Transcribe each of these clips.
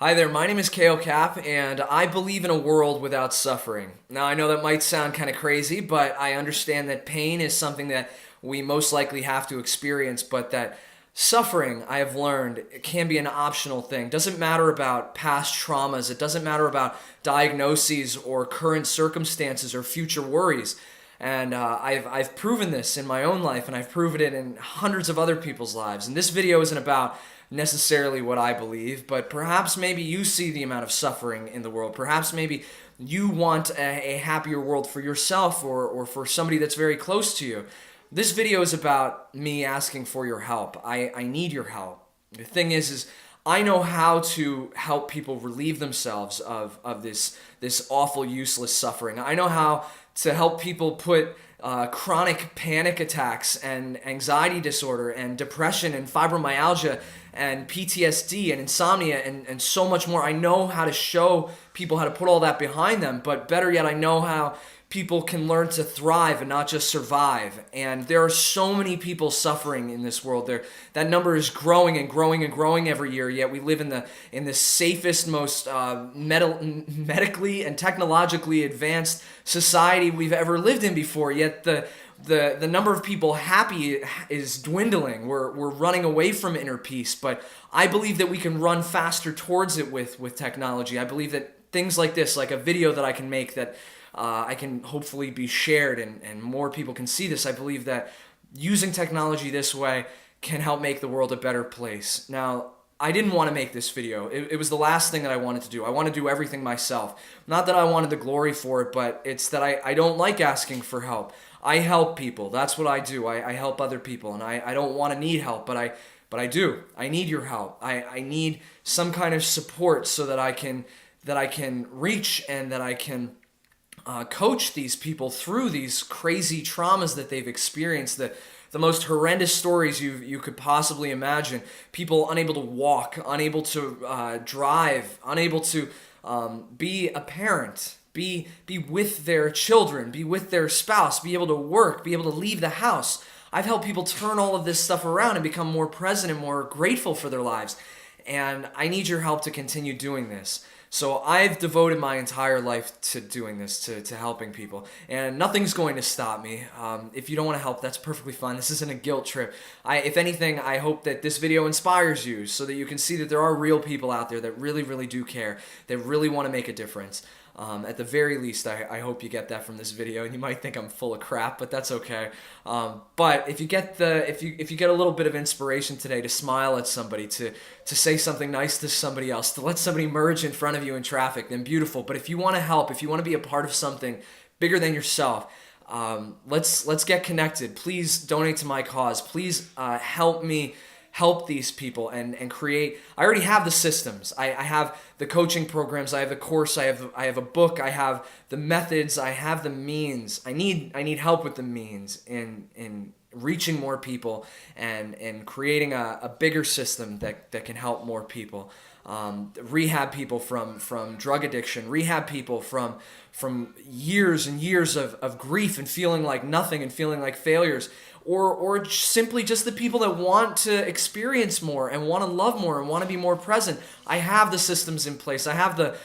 Hi there, my name is Kale Cap, and I believe in a world without suffering. Now, I know that might sound kind of crazy, but I understand that pain is something that we most likely have to experience, but that suffering, I have learned, it can be an optional thing. It doesn't matter about past traumas, it doesn't matter about diagnoses or current circumstances or future worries. And I've proven this in my own life, and I've proven it in hundreds of other people's lives. And this video isn't about necessarily what I believe, but perhaps maybe you see the amount of suffering in the world. Perhaps maybe you want a happier world for yourself or for somebody that's very close to you. This video is about me asking for your help. I need your help. The thing is I know how to help people relieve themselves of this awful, useless suffering. I know how to help people put chronic panic attacks and anxiety disorder and depression and fibromyalgia and PTSD and insomnia and so much more. I know how to show people how to put all that behind them, but better yet, I know how people can learn to thrive and not just survive. And there are so many people suffering in this world. That number is growing and growing and growing every year. Yet we live in the safest, most medically and technologically advanced society we've ever lived in before. Yet the number of people happy is dwindling. We're running away from inner peace. But I believe that we can run faster towards it with technology. I believe that things like this, like a video that I can make that I can hopefully be shared and more people can see this. I believe that using technology this way can help make the world a better place. Now, I didn't want to make this video. It was the last thing that I wanted to do. I want to do everything myself. Not that I wanted the glory for it, but it's that I don't like asking for help. I help people. That's what I do. I help other people, and I don't want to need help, but I do. I need your help. I need some kind of support so that I can reach and that I can coach these people through these crazy traumas that they've experienced, the most horrendous stories you could possibly imagine. People unable to walk, unable to drive, unable to be a parent, be with their children, be with their spouse, be able to work, be able to leave the house. I've helped people turn all of this stuff around and become more present and more grateful for their lives. And I need your help to continue doing this. So I've devoted my entire life to doing this, to helping people, and nothing's going to stop me. If you don't want to help, that's perfectly fine. This isn't a guilt trip. If anything, I hope that this video inspires you so that you can see that there are real people out there that really, really do care, that really want to make a difference. At the very least, I hope you get that from this video, and you might think I'm full of crap, but that's okay. But if you get if you get a little bit of inspiration today to smile at somebody, to say something nice to somebody else, to let somebody merge in front of you in traffic, then beautiful. But if you want to help, if you want to be a part of something bigger than yourself, let's get connected. Please donate to my cause. Please help me help these people and create. I already have the systems. I have the coaching programs. I have the course. I have a book. I have the methods. I have the means. I need help with the means in reaching more people and creating a bigger system that can help more people. Rehab people from drug addiction, rehab people from years and years of grief and feeling like nothing and feeling like failures, or simply just the people that want to experience more and want to love more and want to be more present. I have the systems in place. I have the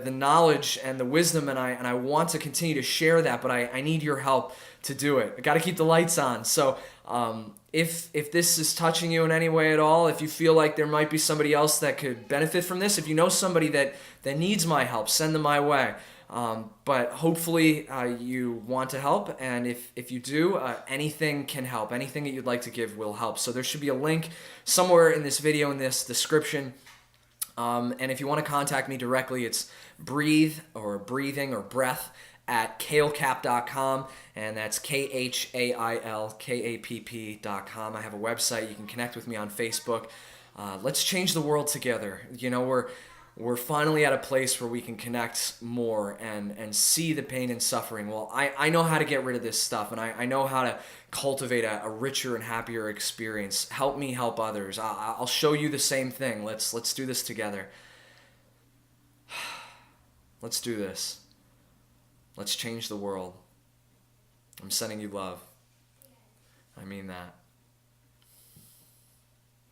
knowledge and the wisdom, and I want to continue to share that, but I need your help to do it. I got to keep the lights on. So if this is touching you in any way at all, if you feel like there might be somebody else that could benefit from this, if you know somebody that needs my help, send them my way. But hopefully you want to help, and if you do, anything can help. Anything that you'd like to give will help. So there should be a link somewhere in this video, in this description. And if you want to contact me directly, it's breathe or breathing or breath at kailkapp.com, and that's KHAILKAPP.com. I have a website. You can connect with me on Facebook. Let's change the world together. You know, we're finally at a place where we can connect more and see the pain and suffering. Well, I know how to get rid of this stuff, and I know how to cultivate a richer and happier experience. Help me help others. I'll show you the same thing. Let's do this together. Let's do this. Let's change the world. I'm sending you love. I mean that.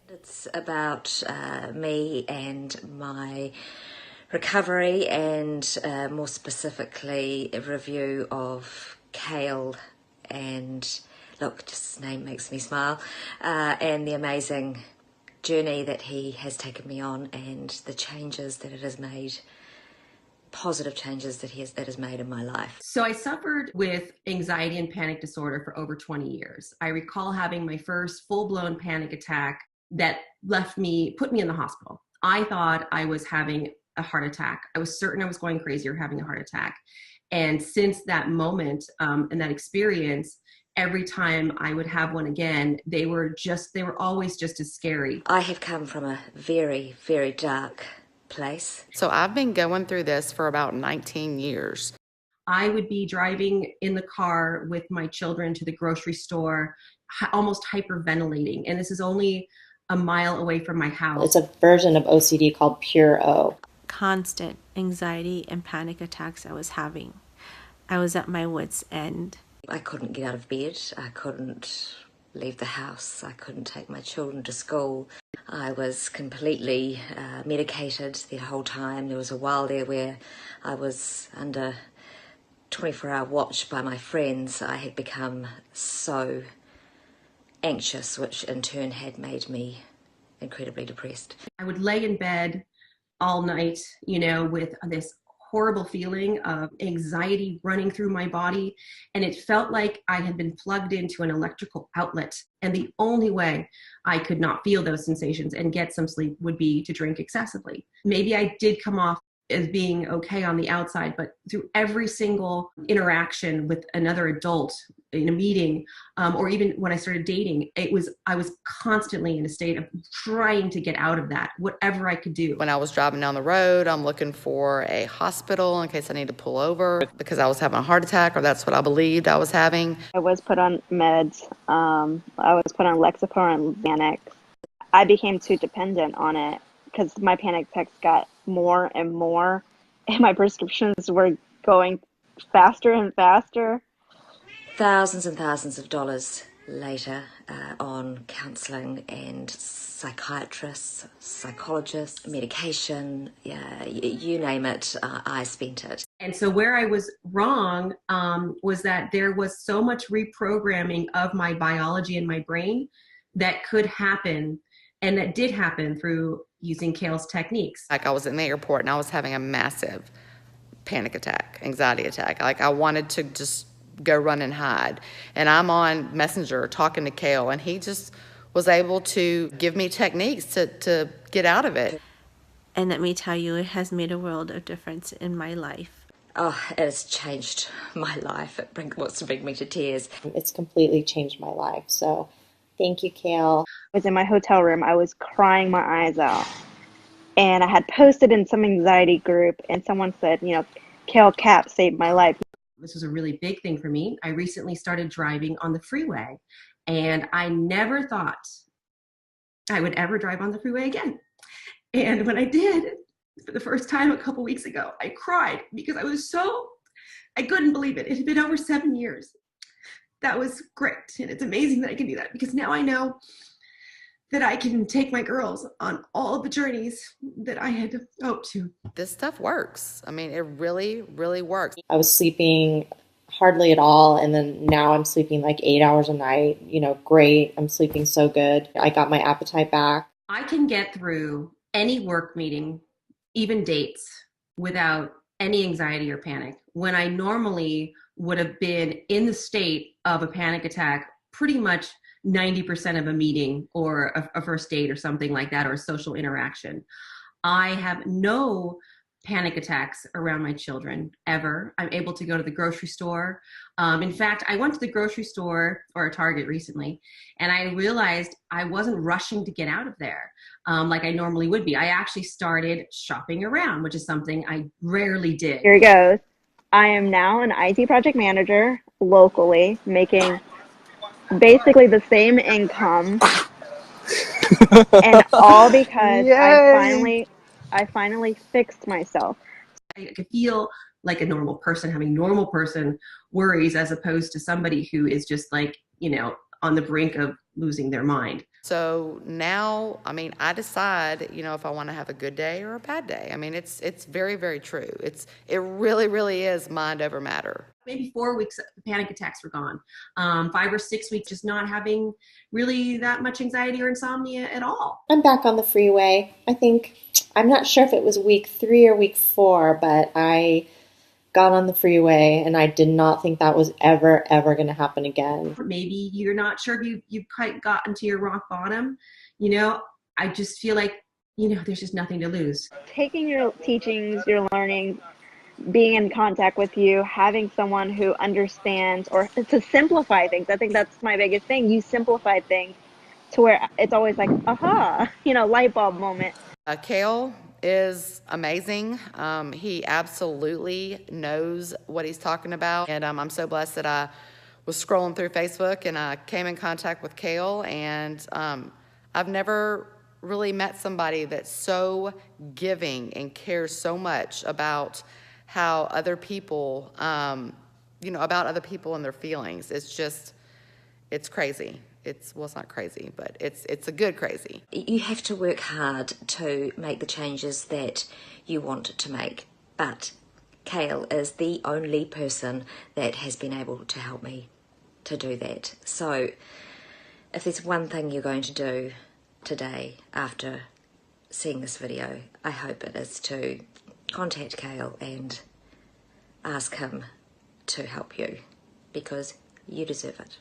It's about me and my recovery, and more specifically a review of Kale, and look, just his name makes me smile, and the amazing journey that he has taken me on, and the changes that it has made, positive changes that has made in my life. So I suffered with anxiety and panic disorder for over 20 years. I recall having my first full-blown panic attack that put me in the hospital. I thought I was having a heart attack. I was certain I was going crazy or having a heart attack. And since that moment and that experience, every time I would have one again, they were always just as scary. I have come from a very, very dark place. So I've been going through this for about 19 years. I would be driving in the car with my children to the grocery store, almost hyperventilating. And this is only a mile away from my house. It's a version of OCD called Pure O. Constant anxiety and panic attacks I was having. I was at my wit's end. I couldn't get out of bed. I couldn't leave the house. I couldn't take my children to school. I was completely medicated the whole time. There was a while there where I was under 24-hour watch by my friends. I had become so anxious, which in turn had made me incredibly depressed. I would lay in bed all night, with this horrible feeling of anxiety running through my body. And it felt like I had been plugged into an electrical outlet. And the only way I could not feel those sensations and get some sleep would be to drink excessively. Maybe I did come off as being okay on the outside, but through every single interaction with another adult in a meeting, or even when I started dating, I was constantly in a state of trying to get out of that, whatever I could do. When I was driving down the road, I'm looking for a hospital in case I need to pull over because I was having a heart attack, or that's what I believed I was having. I was put on meds. I was put on Lexapro and Xanax. I became too dependent on it because my panic attacks got more and more, and my prescriptions were going faster and faster. Thousands and thousands of dollars later on counselling and psychiatrists, psychologists, medication, you name it, I spent it. And so where I was wrong was that there was so much reprogramming of my biology and my brain that could happen, and that did happen through using Kale's techniques. Like I was in the airport and I was having a massive panic attack, anxiety attack. Like I wanted to just go run and hide. And I'm on Messenger talking to Kale, and he just was able to give me techniques to get out of it. And let me tell you, it has made a world of difference in my life. Oh, it has changed my life. It wants to bring me to tears. It's completely changed my life. So thank you, Kale. I was in my hotel room. I was crying my eyes out. And I had posted in some anxiety group, and someone said, Kale Cap saved my life. This was a really big thing for me. I recently started driving on the freeway, and I never thought I would ever drive on the freeway again. And when I did, for the first time a couple weeks ago, I cried because I couldn't believe it. It had been over 7 years. That was great. And it's amazing that I can do that, because now I know that I can take my girls on all the journeys that I had hoped to. This stuff works. I mean, it really, really works. I was sleeping hardly at all, and then now I'm sleeping like 8 hours a night. Great. I'm sleeping so good. I got my appetite back. I can get through any work meeting, even dates, without any anxiety or panic, when I normally would have been in the state of a panic attack pretty much 90% of a meeting or a first date or something like that, or a social interaction. I have no panic attacks around my children ever. I'm able to go to the grocery store. In fact, I went to the grocery store or a Target recently, and I realized I wasn't rushing to get out of there like I normally would be. I actually started shopping around, which is something I rarely did. Here it goes. I am now an IT project manager locally, making basically the same income, and all because I finally fixed myself. I could feel like a normal person having normal person worries, as opposed to somebody who is just like, on the brink of losing their mind. So now, I mean, I decide, you know, if I want to have a good day or a bad day. I mean, it's very, very true. It really, really is mind over matter. Maybe 4 weeks, the panic attacks were gone. 5 or 6 weeks, just not having really that much anxiety or insomnia at all. I'm back on the freeway. I'm not sure if it was week 3 or week 4, but I got on the freeway and I did not think that was ever going to happen again. Maybe you're not sure if you've quite gotten to your rock bottom. You know, I just feel like, you know, there's just nothing to lose. Taking your teachings, your learning, being in contact with you, having someone who understands, or to simplify things. I think that's my biggest thing. You simplify things to where it's always like, aha, you know, light bulb moment. Kale is amazing. He absolutely knows what he's talking about. And I'm so blessed that I was scrolling through Facebook and I came in contact with Kale. And I've never really met somebody that's so giving and cares so much about how other people, you know, about other people and their feelings. It's crazy. It's not crazy, but it's a good crazy. You have to work hard to make the changes that you want to make, but Kale is the only person that has been able to help me to do that. So if there's one thing you're going to do today after seeing this video, I hope it is to contact Kale and ask him to help you, because you deserve it.